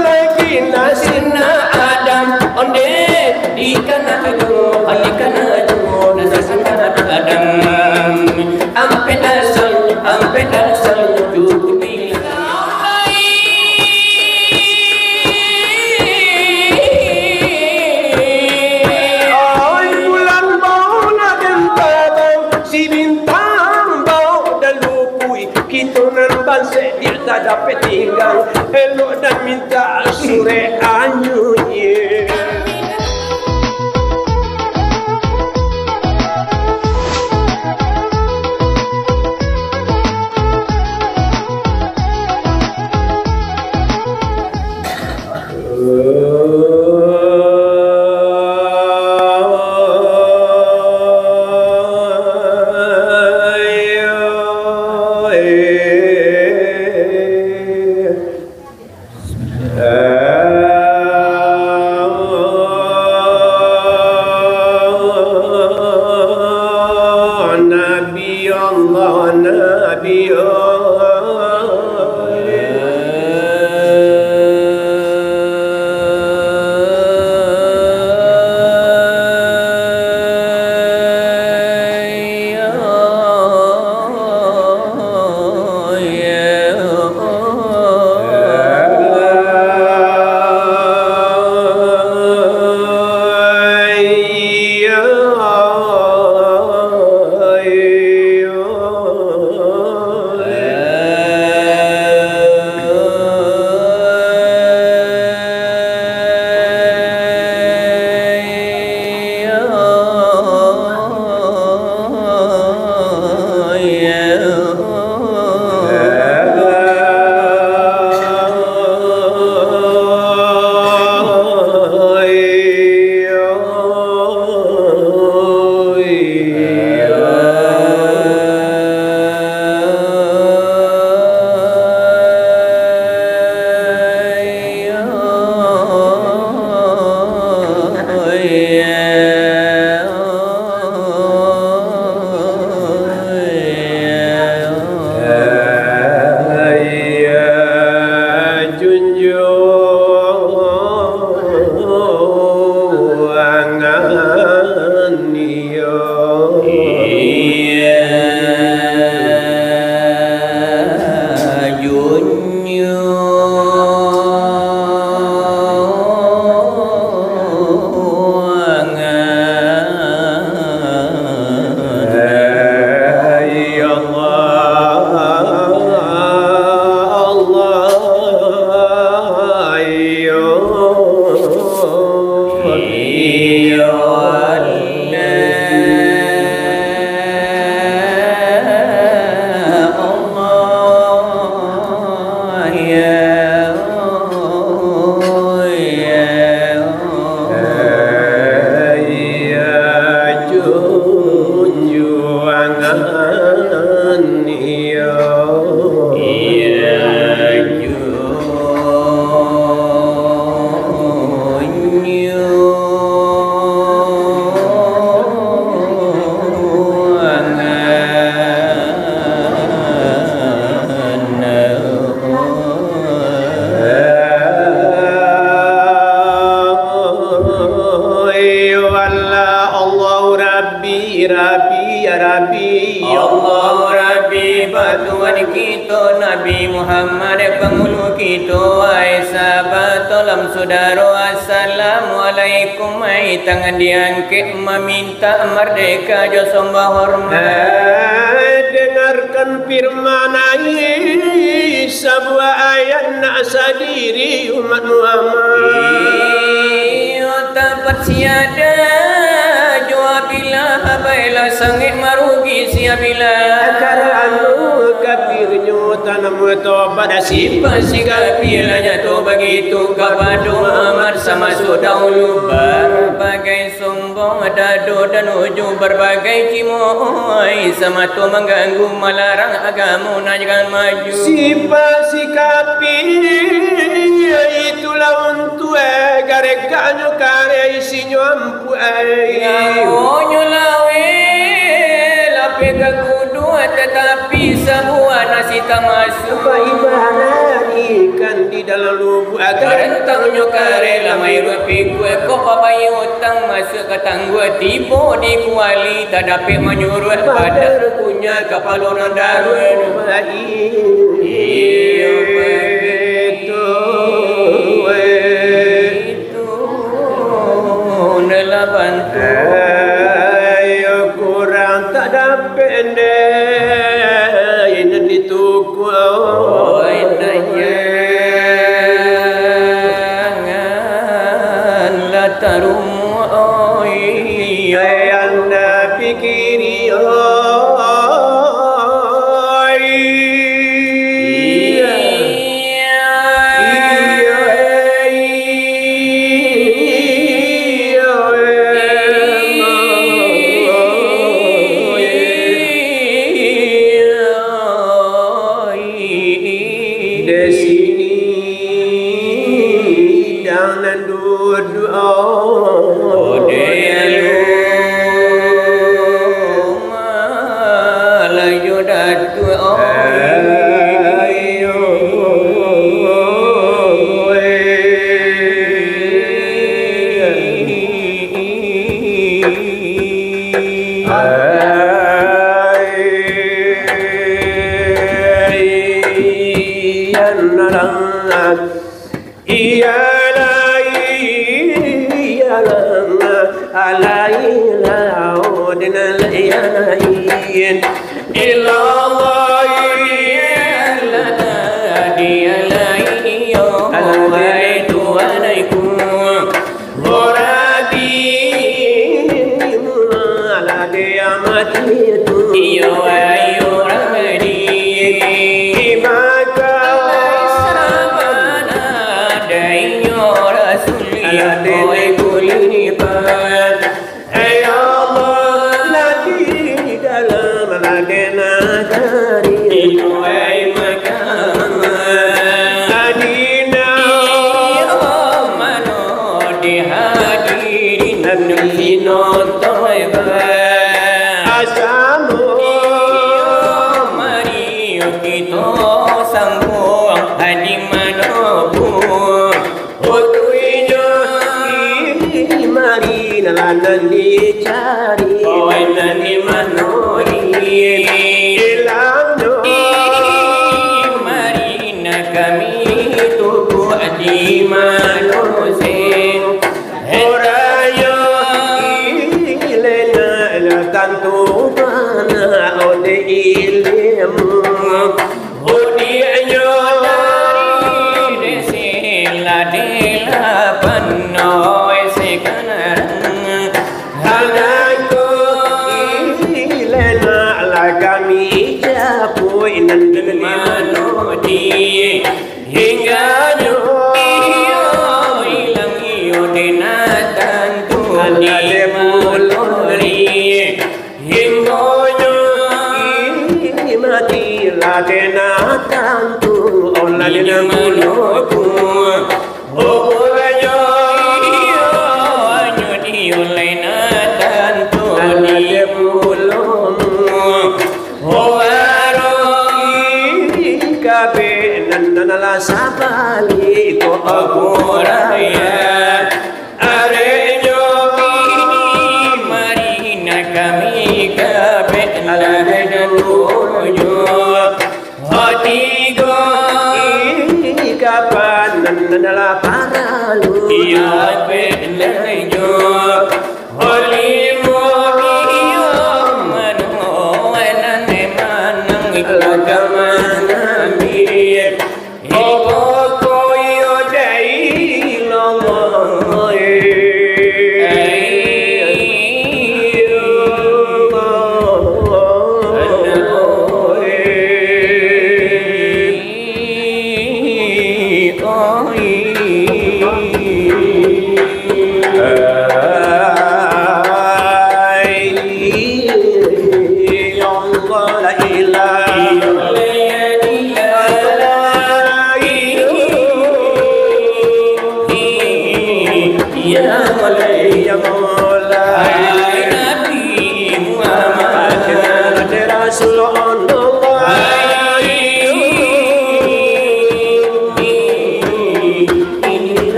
lagi nasina Adam onde ikan aju alikan aju nasina Adam ampe dasal juti ay bulan bau na dentabang si bintang bau dan lupui kita nan banse dia tak dapat tinggal elok dan minta sore anyunya. Muhammad penghulu kita ai sahabat tolong saudara assalamualaikum ai tangan diangkat meminta merdeka jo sembah hormat dengarkan firman ai sebuah ayat nak sadiri umat Muhammad dapat siada jua bila baila sangit marugi siabila karena kafirnya tanam tobat simpan si kafirnya to begitu kepada Muhammad sama dahulu berbagai sombong dado dan ujung berbagai cimoy sama tu mengganggu melarang agama jangan maju simpan si kafirnya itulah untuk garekanyo kare isinyo ampu nyolawe lape kudu tetapi semua nasi tamasuk ibarat ikan di dalam lubuk agar Rentangnya karela mai rupi kue kok papai utang masuk ke tangguh tiba di kuali tak dapat menyuruh pada punya kapalon darun Iya itu Nela bantu ayo kurang tak dapat ini dituku tarum anda pikiri di sini jangan dua-dua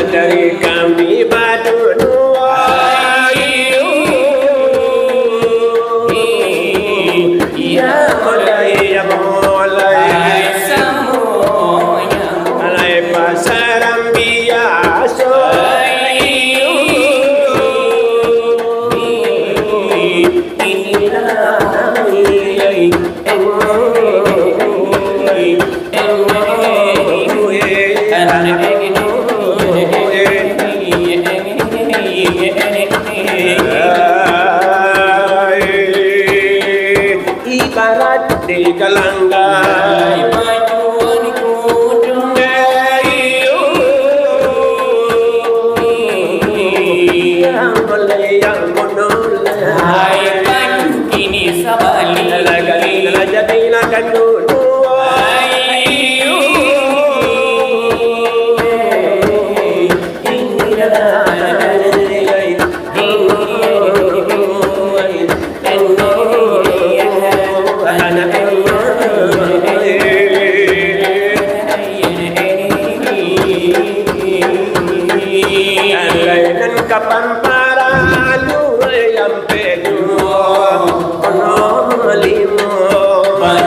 dari kami berdua. Ya mulai, ya mulai semuanya, mulai pasaran biasa. Ibarat di gelanggang majuan kudung yang mulai yang menolak kini sabali lagi jadi lakan dulu. Kapan para lu yang penuh ono limo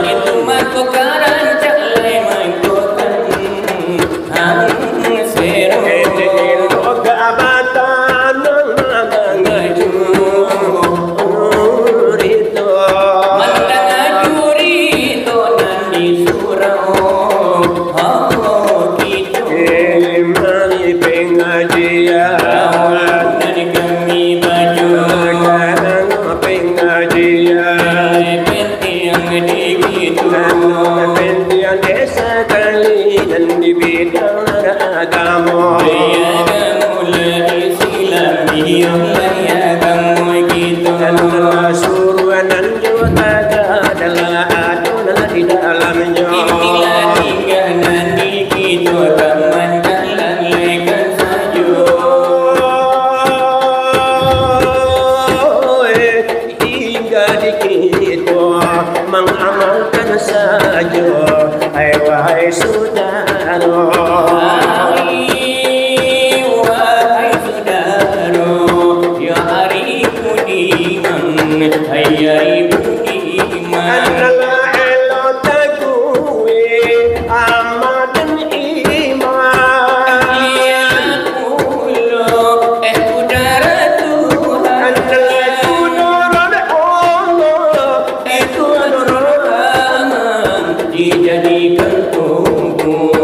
itu makokaran calai makokan sero loga abatan ngaju rito mandang jurito nandi surau gitu mari pengajian pendian desa kali dan di bidang agama mulai silami agama gitu suruhan juga adalah adalah di dalamnya inilah tiga nanti gitu kaman kalan lekan saja hingga dikit mengamalkan saja hai wahai saudara wahai saudara ya hari budiman hai budiman adalah elok teguwe amat dan iman kulo saudara Tuhan adalah saudara Allah dijadikan tunggu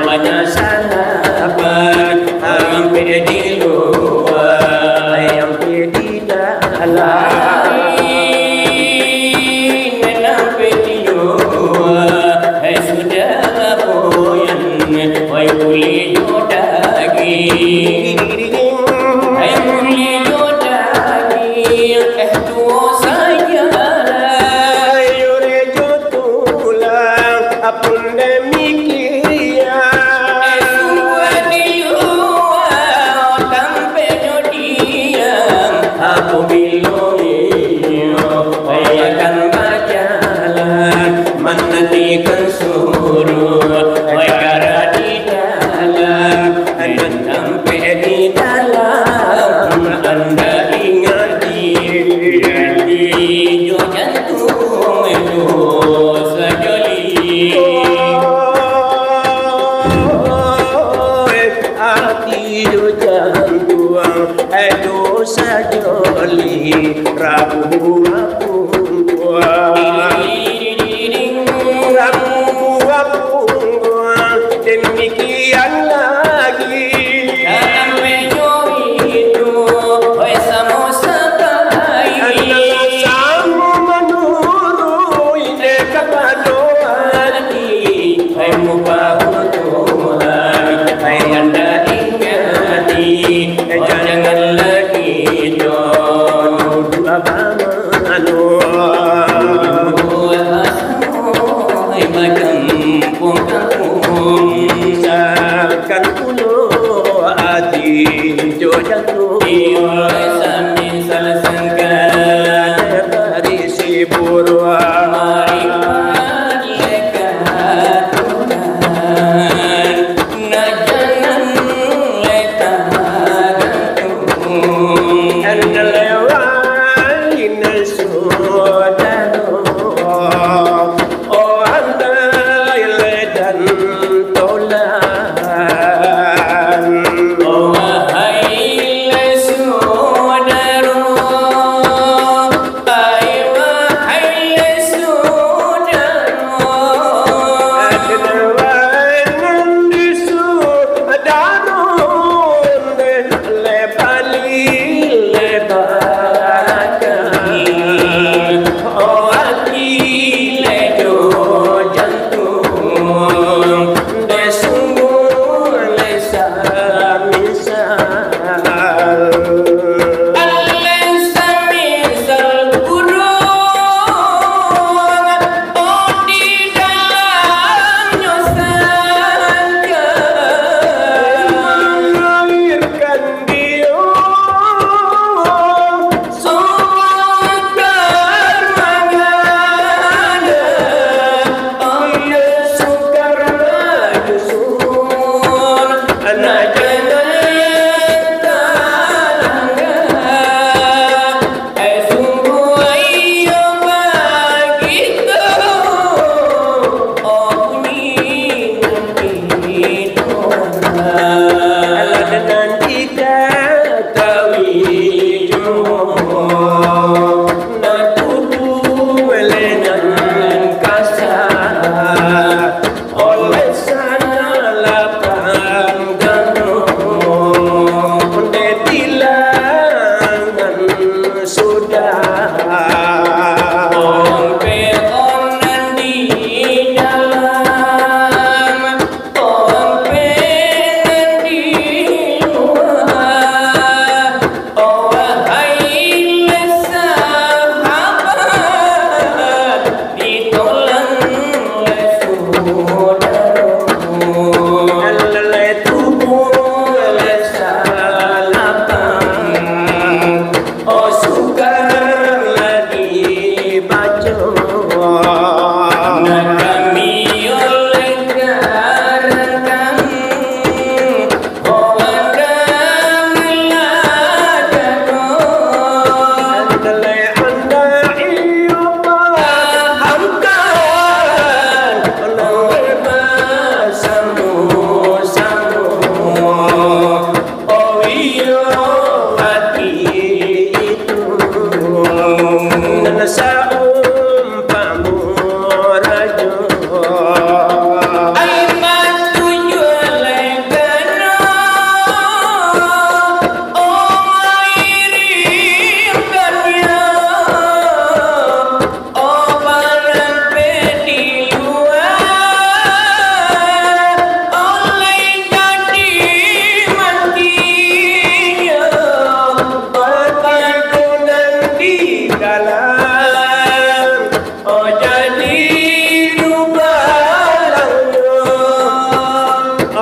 banyak sahabat sampai di luar sampai di dalam sampai di luar sudah boyan wai boleh jodagi wai boleh jodagi tuo saja apun demikian semua dia sampai jodian aku bilang akan berjalan menantikan suruh negara di dalam dan sampai di dalam anda ingat di jantung itu sajoli dosa joli Rabu demikian lagi dalam mejo itu sama sekali adalah sama menurut ide kepadoan hai mubahu Tuhan hai anda ingati jangan lagi jodoh abamanu hai macam pun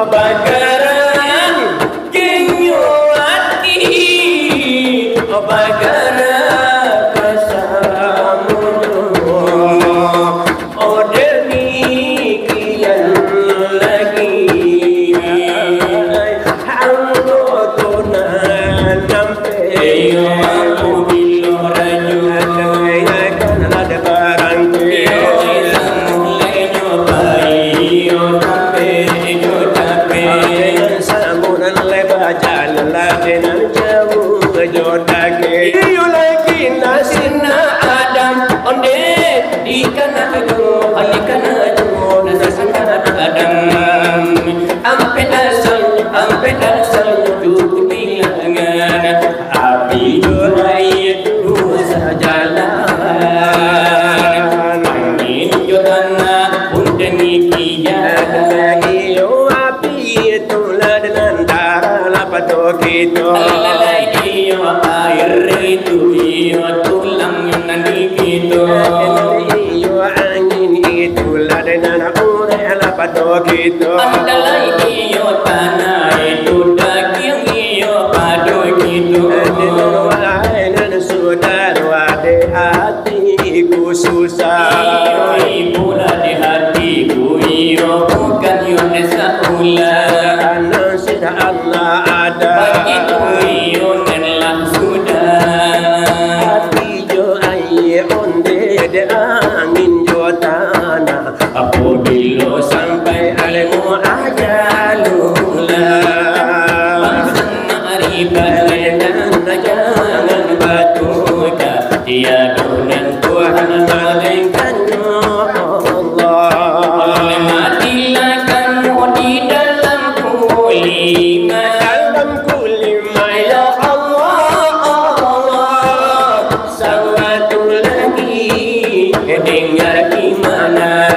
bakaran kenyo hati bakaran kesamu demikian lagi anggotona sampai aku bilo raju kan ada barang kita iyo air itu iyo tulang nanti kita iyo angin itu ladenan urela pada kita andalai iyo tanah itu daging iyo pada kita dan saudara wade hatiku susah iyo ibu di hatiku iyo bukan yone saulah sudah Allah ada begitu ionlah sudah hati jo aye onde de angin jo tanah apabila sampai alemu ajalullah bangsa ribadan jangan batuka tiada dan Tuhan malaikat Allah matilah kamu di dalam dalam kulima ya Allah satu lagi dengar gimana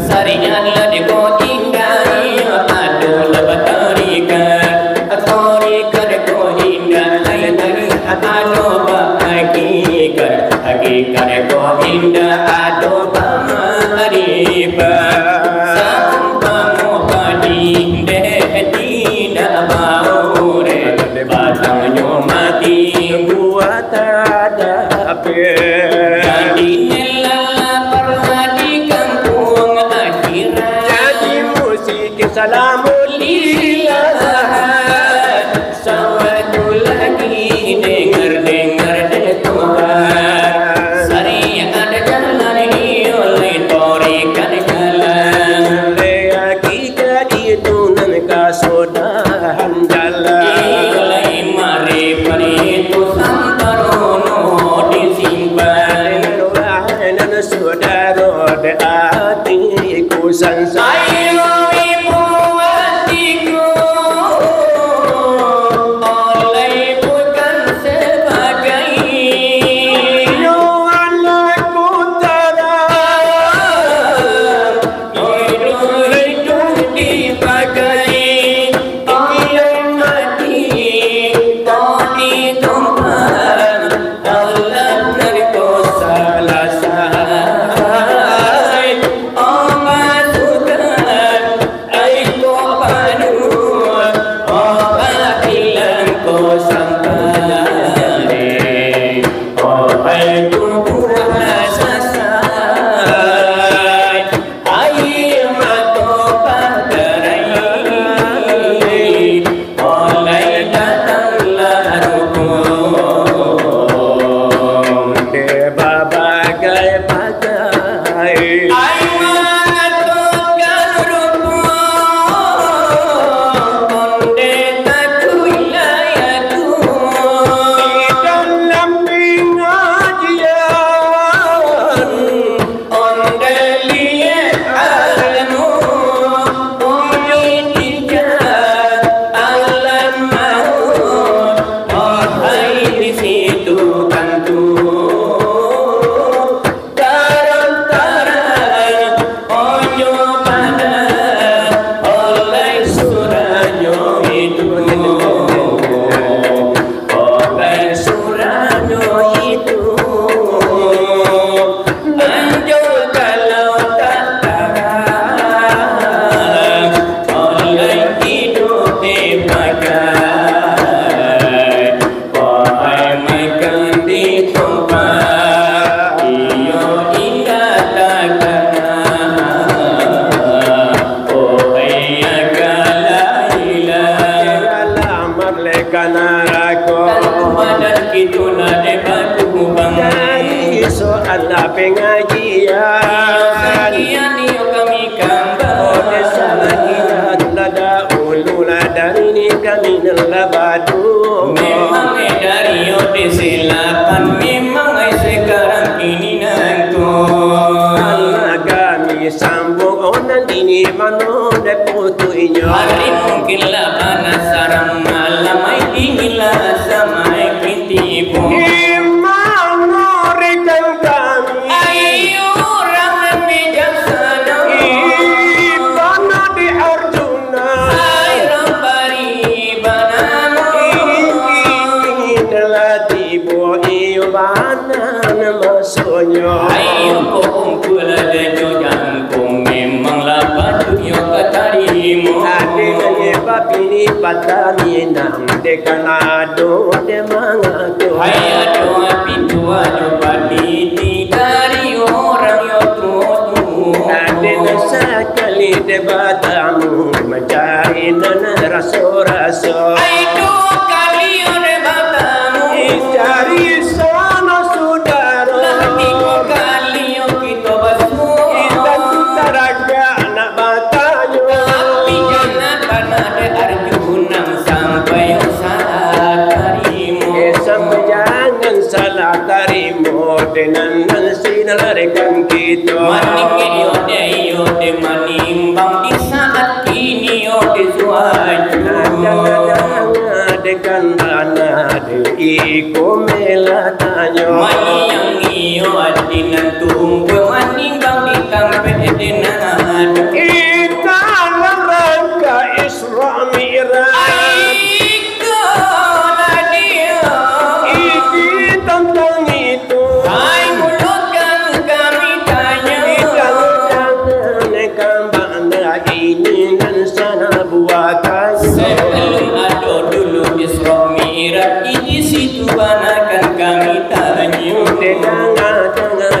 sarinya di ko indah aduh batarikan tarikan ko indah lain aduh hakikat hakikat ko indah aduh mariba batangnya mati buat ada jadi lapar di kampung akhirat jadi musik salamulillah satu lagi dengar deh Tuhan sari ada jalan ini oleh torikan jalan hakikat itu nanti sodahan jalan itu samparono disimpan dan saudara de hatiku sansai ibu hatiku kami labadu. Memang dari Ode Selatan, memang sekarang ini nanto. Anak kami sambung onan ini mano de putunya. Hari mungkin lah panas sarang malam, ay dingilah sama kintipo. Imano rekan kami. Ayo orang yang bijaksana. Ibana di Arjuna. Ay rampari banano. Inilah tibo ibana masonyo. Ayo kumpul dejo jangkung, memanglah patut yo katarimo. Adilanya papini patani nang dekanado de mangato. Ayo doa pitua coba diti dari orang yo tutu. Adilanya sekali de batamu mencari nana raso-raso. Ayo kali yo de batamu. Cari sana saudara. Lagi kali yo kita basu. Kita taraga anak batanyo. Tapi jangan pernah de Arjuna sampai yo saat tarimo. Sampai jangan salah tarimo dengan sinalarikan kita. Maning yo de maning bang di saat ini yo de suaju. Dengan mana iko melatanyo. Maning iyo adinan tunggu maning bang di kampet edinan. Kita rangka Isra Mi'raj. Aiko nadia. Iki tentang itu. Hai mulutkan kami tanya. Jangan kambana ini dan sana buatan. Sebelum ada dulu Isra Mi'raj di situ banakan kami tanya.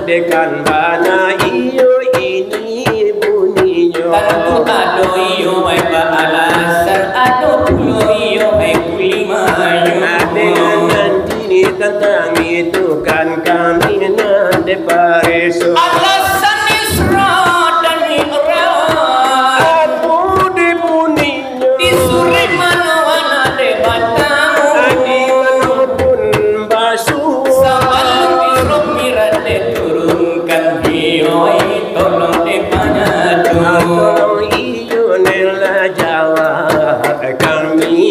Dekan bana iyo ini bunyinya. Tentu ada iyo mai alasan, ada pula iyo mai kulimayo. Dengan nanti tentang itu kan kami nade pareso. Alasan Isra dan Mi'raj Aku dibuninya. disuri mana de batamu. Adi manapun basuh. Sebelum Isra Mi'raj diturunkan hioi tolong dipanyatu. Tolong iyo nela jawab kami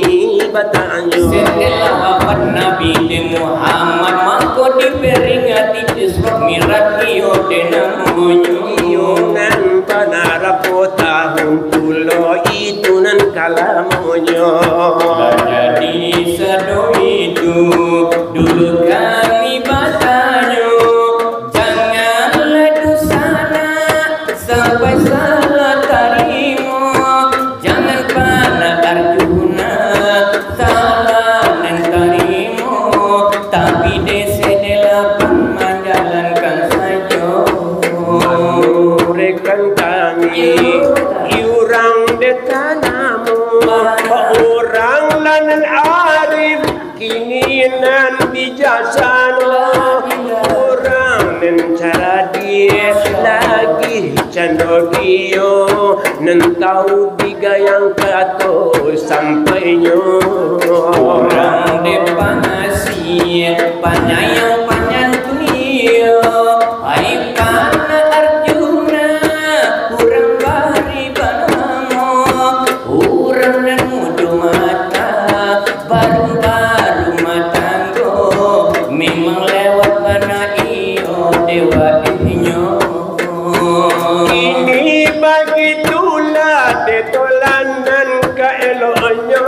bertanya. Setelah wafat Nabi Muhammad maka diperingati Isra Mi'raj iyo denamunyo. Iyunan panarapo tahun pulo itu nan kalamunya. Jadi sado itu dulu kami bertanya, janganlah dosana sampai salah tarimo. Jangan panah Arjuna salah dan tarimo, tapi desa delapan menjalankan saja. Rekan kami iurang de tanamu. Orang nan arif kini nan bijaksana. Orang nan cara dia lagi cando dia nan tahu biga yang kato sampainya. Orang depangasi panayang panyantunia. Hai pana Arjuna kurang bari banamo. Urang dan mudu mata baru-baru matanggo. Memang lewat mana iyo dewa inyo. Ini bagitulah detolanan kaelonyo.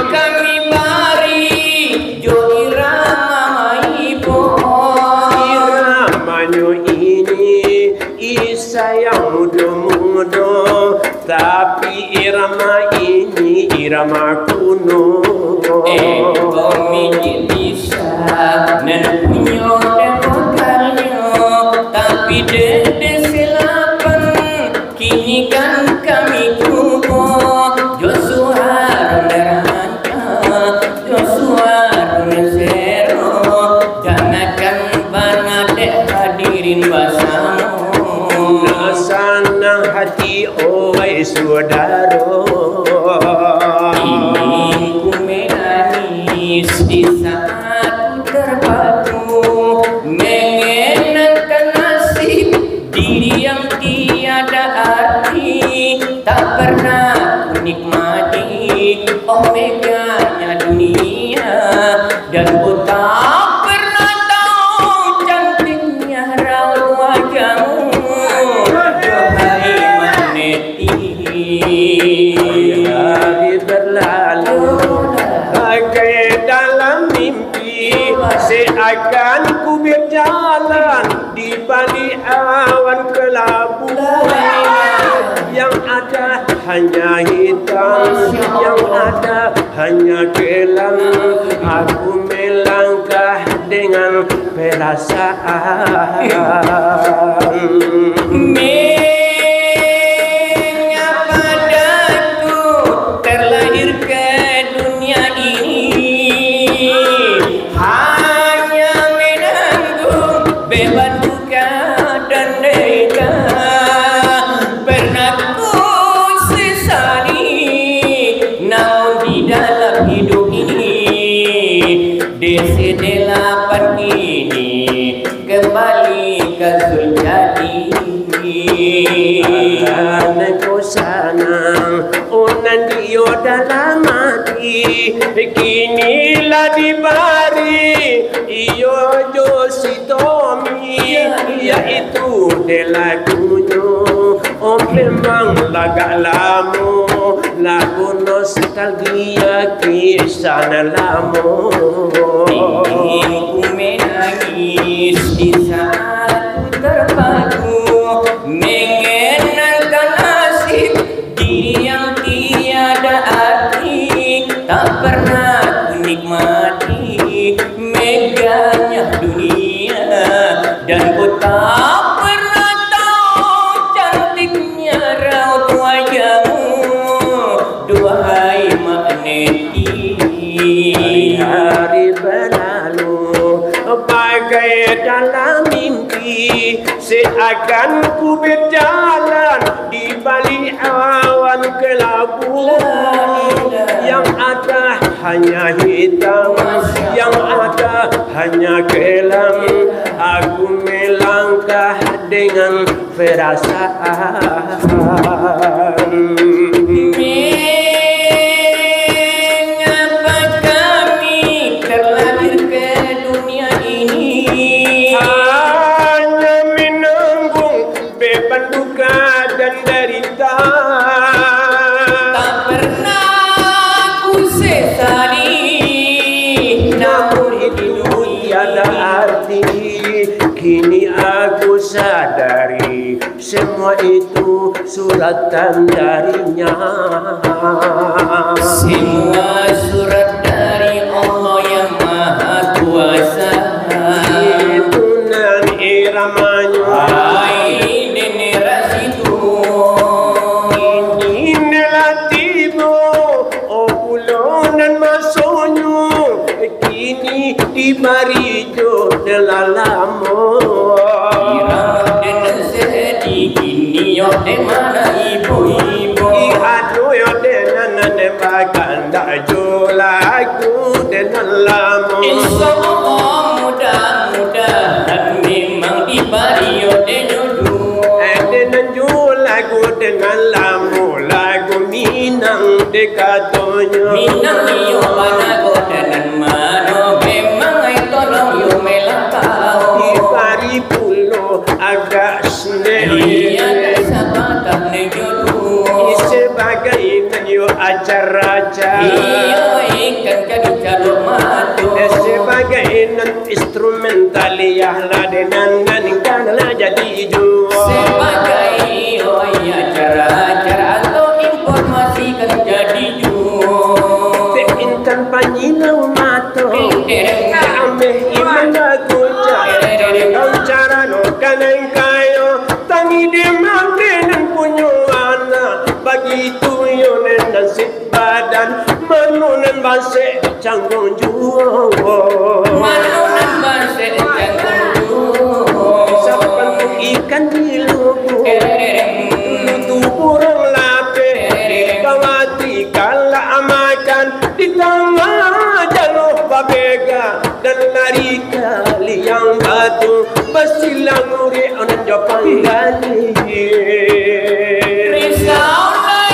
Kami bari jo irama ibu. Iramanyo ini isa yang muda-muda, tapi irama ini irama kuno. Kami bisa nan punyo dan vokalnya, tapi dede silapan kini kan kami kubo. Joshua Runderanta, Joshua Runesero, jangankan bana dek hadirin basamu. Sana hati oi saudara. tak pernah ku nikmati omeganya dunia, dan ku tak pernah tahu cantiknya raut wajahmu, wahai maneti. Hari berlalu bagai dalam mimpi, seakan ku berjalan di balik awan kelabu. Yang ada hanya hitam, yang ada hanya kelam. Aku melangkah dengan perasaan. Mengapa aku terlahir ke dunia ini, hanya menanggung beban duka dan derita. Pernah ku sesali, namun di dalam hidup ini desi-delapan ini kembali ke Suljadi. Aku sanang unan dio dalam hati, kinilah dibari iyo Jositomi, yaitu delagunya. Oh memang laga lamu, lagu nostalgia kisah lamu. Ingin ku menangis di saat terpadu, mengenangkan nasib diri yang tiada arti. Tak pernah ku nikmati megahnya dunia, dan ku tak pernah tahu cantiknya raut wajahmu, duhai maneti. Hari berlalu bagai dalam mimpi, seakan ku berjalan di balik awan kelabu. Yang ada hanya hitam, yang ada hanya kelam. Aku melangkah dengan perasaan. Mengapa kami terlahir ke dunia ini, hanya menanggung beban duka dan derita. tak pernah ku sesali, namun Itu tiada arti. Kini aku sadari semua itu suratan darinya. semua surat dari Allah yang Maha Kuasa. Itu nan iramanya. Hai generasi itu, Inilah tiba oh bulan masonyo, kini dibari jodoh lamo. irama dan sedih kini yo de mana ibu-ibu. Aduh yo denan baganda jolaku denan lamo. Insyaallah mudah-mudahan memang dibari yo de jodoh. Denan jolaku denan lamo, lagu Minang dekatonyo. Minang yo mana godanan mano, memang ay tolong yo melakau. Ibari pulo agak sendiri. Iya kesempatan ne jodoh. Sebagai nanyo ajar-ajar. Iya ikan jadi calon matu. Sebagai nan instrumental ya ladenan kanlah jadi jual. Sebagai acara-acara atau informasi kan jadi jual. Intan panyilau mato ameh imana kuca kau cara no kaneng kayo tangi demanden punyo anak begitu yo nasib badan manunan base canggung jual Manunan bahasa canggung jual. sapan ikan di lubu kurang lape kawati kala amakan di tengah jalur babega dan lari kali yang batu basilang uri onan jopang gali Risaulah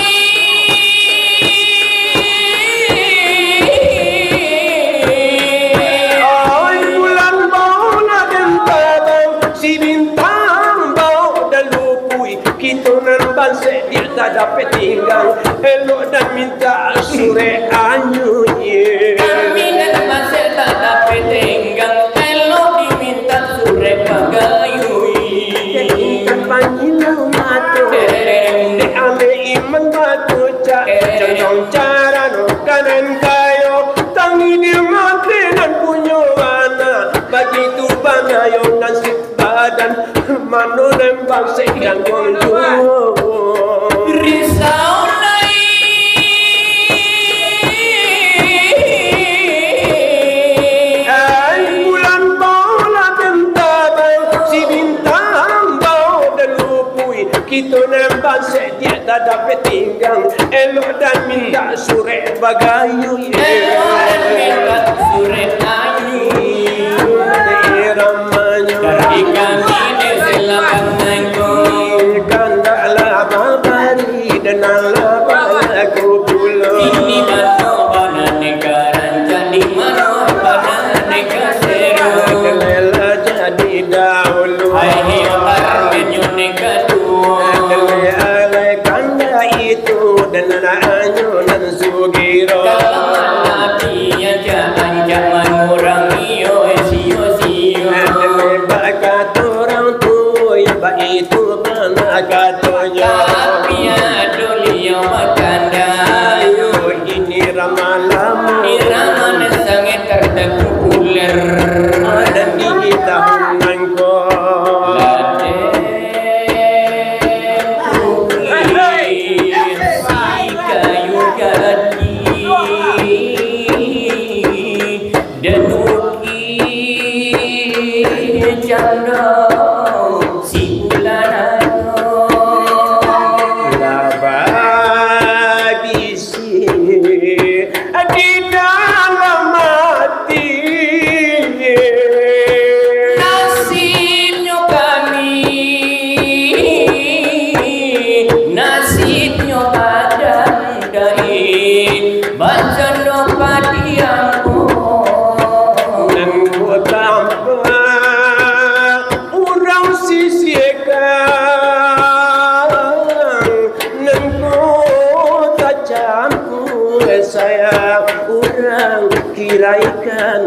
tinggal elok dan minta sore anyu kami dan masih tak dapat tinggal elok diminta sore pagayu panjilau matu de ame iman matu ca contoh cara no kanan kayo tangi di mati dan punyo ana begitu banayo nasib badan mano nembang sekian konjo risau kita nembak sedia tak dapat tinggal elok dan minta sore bagayu elok dan minta sore ayu ramanya dari kami desilakan nangku kandalah babari dan Allah aku pulau ini mano pada negara jadi mano pada negara seru kelela jadi dahulu hai otar menyunik itu dan anyo dan sugiro nabi jangan mengurangi sio bakat orang tua itu panakatonya tapi adulia makanda ini ramalan sangat terdekuler dan di tahunan ko saya kurang kiraikan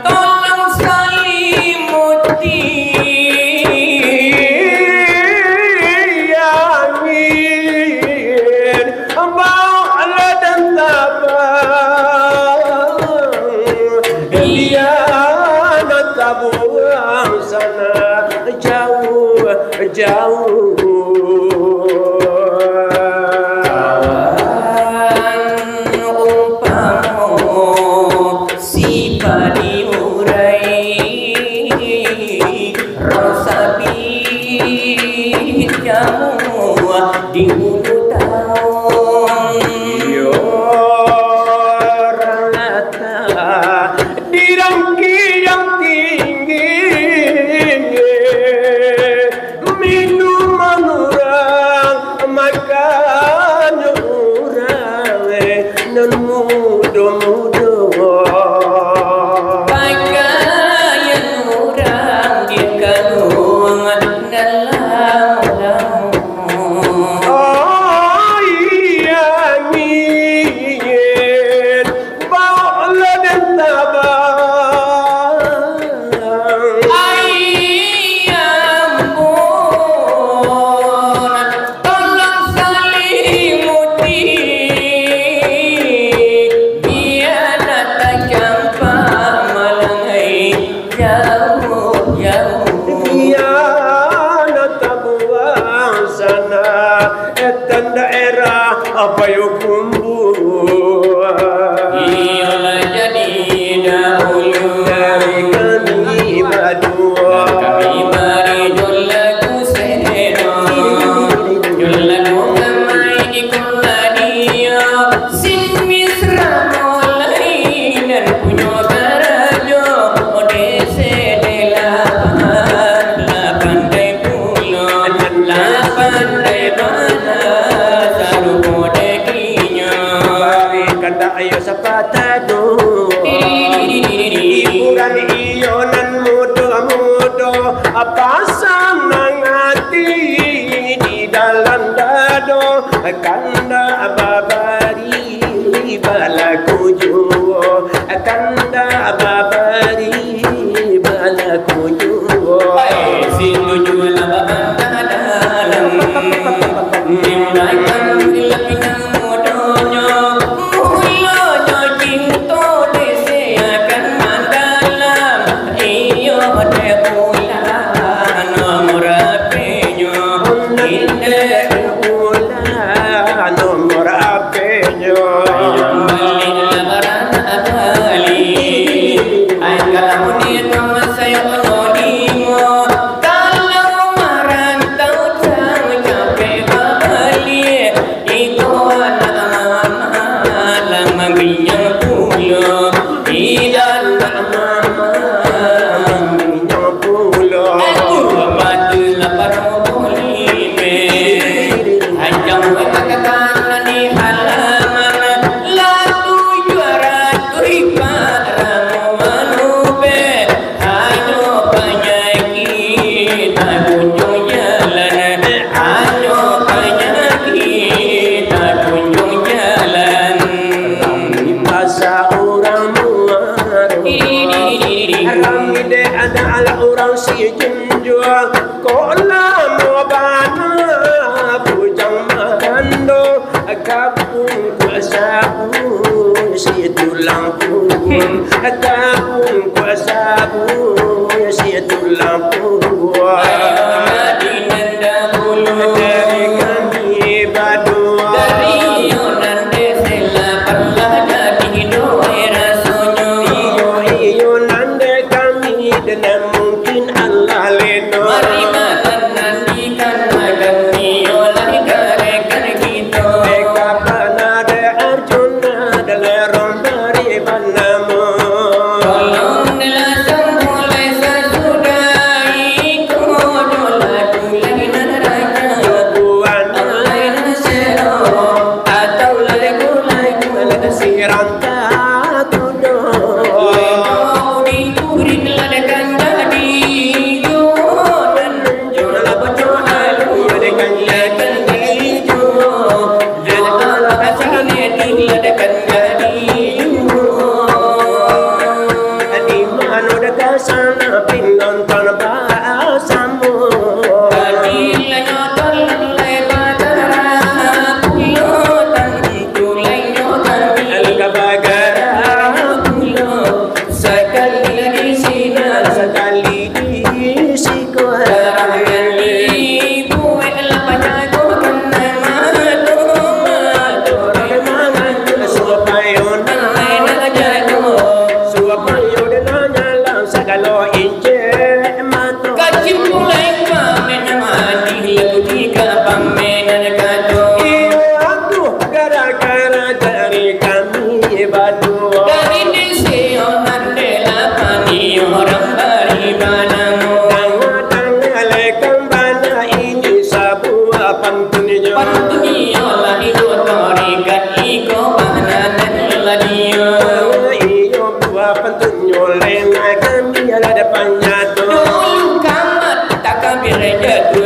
tolong selimuti yamin bawa dan tabang dia nak tabuang sana jauh umpamo si padi urai rosabi jamu di ulu tahun yo rata dirangki yang tinggi minuman orang makan orang nan mudo-mudo pakaian orang di kalung dalam oh iya ngin bawa dan tabang tolong selimuti biar datang campak malangai jauh Yana tabuang sana etan daerah apa yo kumbu ialah jadi dahulu dari kami berdua kami mari jolaku seno jolaku kamai di kuladia sin misra mulai dan punyo barajo odese de Pasangan hati di dalam dado kanda babari balaku juo kanda babari balaku juo Sindu jual babanda dalam Nimai kamila pinang modonya Mulo jo cinto dese akan mandalam Iyo de pula nomor apenyo Inde pula nomor apenyo Balik lebaran abali Ay kalau dia nama saya penodimo Kalau merantau jangan capek balik Iko anak mama lama binyang pulo Idan mama binyang pulo Aku batu lapar bolime Hajam katakan di halaman Latu juara tuipara manube Hanya penyakit tak kunjung jalan Hanya penyakit tak kunjung jalan Masa orang Rami de ada ala orang si junjua Kola mobana Pujang mahando Kapung kuasa pun si tulang pun Kapung kuasa pun si tulang pun Madinah dahulu Dari kami badua Dari Yonan desela pernah jadi doa rasonyo Iyo nande kami dan mungkin Allah leno Mari makan nantikan makan oleh karekan kita Eka panade Arjuna dalerong dari Banamo Tolong dilasang mulai sesudah ikut dola tulai naraja Buan Alai nasero atau lalai kulai Malaka siranta tudo Kau dikurin ladakan jadi Yonan Yonan betul alu dengan ladakan hijau Dan Allah kasihnya diladakan jadi Di mana dekat sana pinonton bahasamu Kadila nyotan lebat darah Kulotan tulai nyotan Al-Kabagara Kulo sekali di sini sekali di sikuara Karangan ibu elapanya gokan madu madu Remangan suapayon Alai na jado suapayon nanya lang sagalo inje mato Kacim mulai pamen mati lagu tiga pamenan kado Iyo aku gara-gara dari kami badua Dari desi orang delapani orang baribanamu Tanga-tanga kembana ini sebuah pantunnya Pantunio lah itu torikat iko bananan ladio Iyo buah pantunyo lena kami ada depannya tuh Dulu kamat tak kabir jatuh